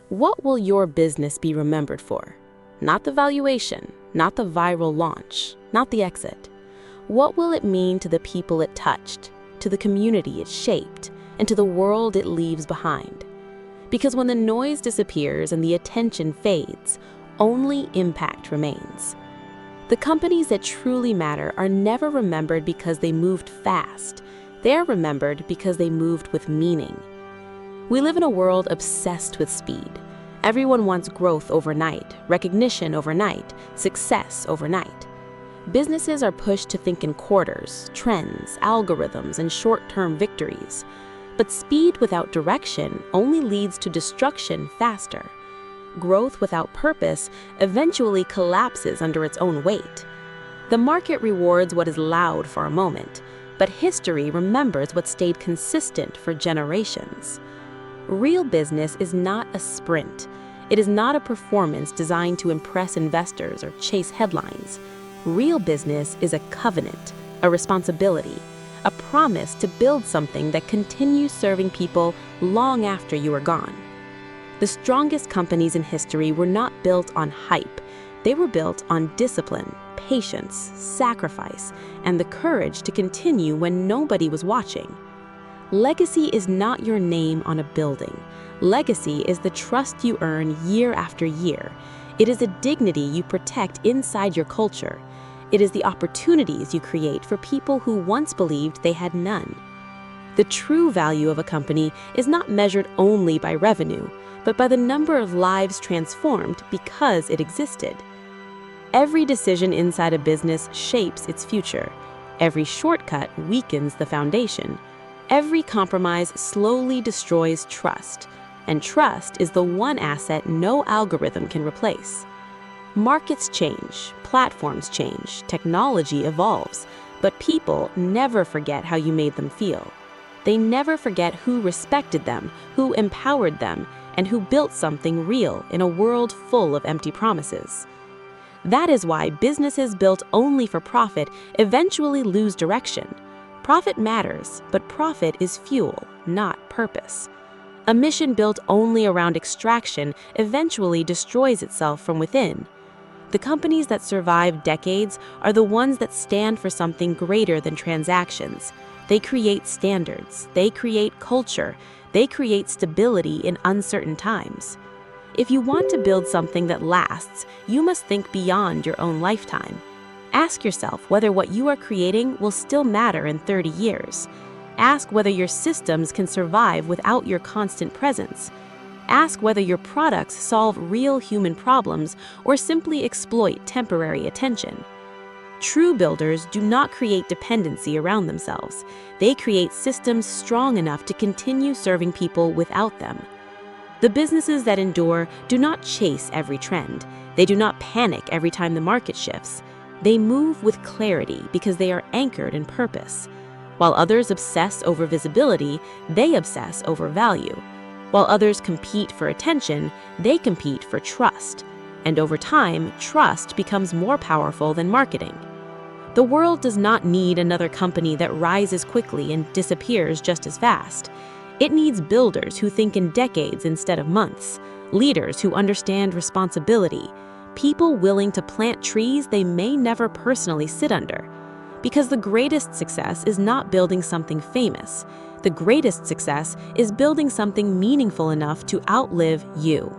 What will your business be remembered for? Not the valuation, not the viral launch, not the exit. What will it mean to the people it touched, to the community it shaped, and to the world it leaves behind? Because when the noise disappears and the attention fades, only impact remains. The companies that truly matter are never remembered because they moved fast. They are remembered because they moved with meaning. We live in a world obsessed with speed. Everyone wants growth overnight, recognition overnight, success overnight. Businesses are pushed to think in quarters, trends, algorithms, and short-term victories. But speed without direction only leads to destruction faster. Growth without purpose eventually collapses under its own weight. The market rewards what is loud for a moment, but history remembers what stayed consistent for generations. Real business is not a sprint. It is not a performance designed to impress investors or chase headlines. Real business is a covenant, a responsibility, a promise to build something that continues serving people long after you are gone. The strongest companies in history were not built on hype. They were built on discipline, patience, sacrifice, and the courage to continue when nobody was watching. Legacy is not your name on a building. Legacy is the trust you earn year after year. It is a dignity you protect inside your culture. It is the opportunities you create for people who once believed they had none. The true value of a company is not measured only by revenue, but by the number of lives transformed because it existed. Every decision inside a business shapes its future. Every shortcut weakens the foundation. Every compromise slowly destroys trust, and trust is the one asset no algorithm can replace. Markets change, platforms change, technology evolves, but people never forget how you made them feel. They never forget who respected them, who empowered them, and who built something real in a world full of empty promises. That is why businesses built only for profit eventually lose direction. Profit matters, but profit is fuel, not purpose. A mission built only around extraction eventually destroys itself from within. The companies that survive decades are the ones that stand for something greater than transactions. They create standards, they create culture, they create stability in uncertain times. If you want to build something that lasts, you must think beyond your own lifetime. Ask yourself whether what you are creating will still matter in 30 years. Ask whether your systems can survive without your constant presence. Ask whether your products solve real human problems or simply exploit temporary attention. True builders do not create dependency around themselves. They create systems strong enough to continue serving people without them. The businesses that endure do not chase every trend. They do not panic every time the market shifts. They move with clarity because they are anchored in purpose. While others obsess over visibility, they obsess over value. While others compete for attention, they compete for trust. And over time, trust becomes more powerful than marketing. The world does not need another company that rises quickly and disappears just as fast. It needs builders who think in decades instead of months, leaders who understand responsibility, people willing to plant trees they may never personally sit under. Because the greatest success is not building something famous. The greatest success is building something meaningful enough to outlive you.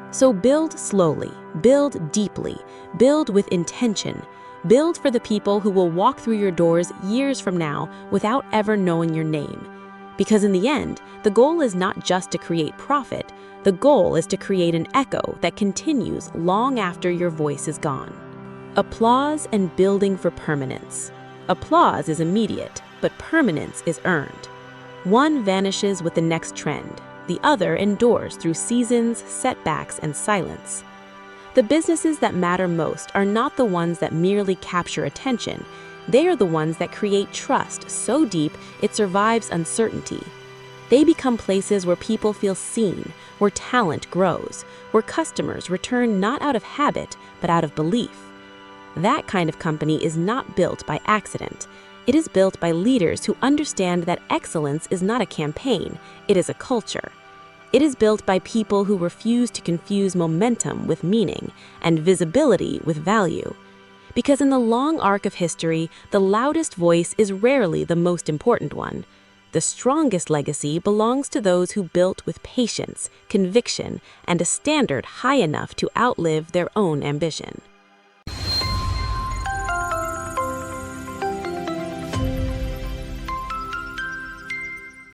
So build slowly, build deeply, build with intention. Build for the people who will walk through your doors years from now without ever knowing your name. Because in the end, the goal is not just to create profit. The goal is to create an echo that continues long after your voice is gone. Applause and building for permanence. Applause is immediate, but permanence is earned. One vanishes with the next trend. The other endures through seasons, setbacks, and silence. The businesses that matter most are not the ones that merely capture attention. They are the ones that create trust so deep it survives uncertainty. They become places where people feel seen, where talent grows, where customers return not out of habit, but out of belief. That kind of company is not built by accident. It is built by leaders who understand that excellence is not a campaign, it is a culture. It is built by people who refuse to confuse momentum with meaning and visibility with value. Because in the long arc of history, the loudest voice is rarely the most important one. The strongest legacy belongs to those who built with patience, conviction, and a standard high enough to outlive their own ambition.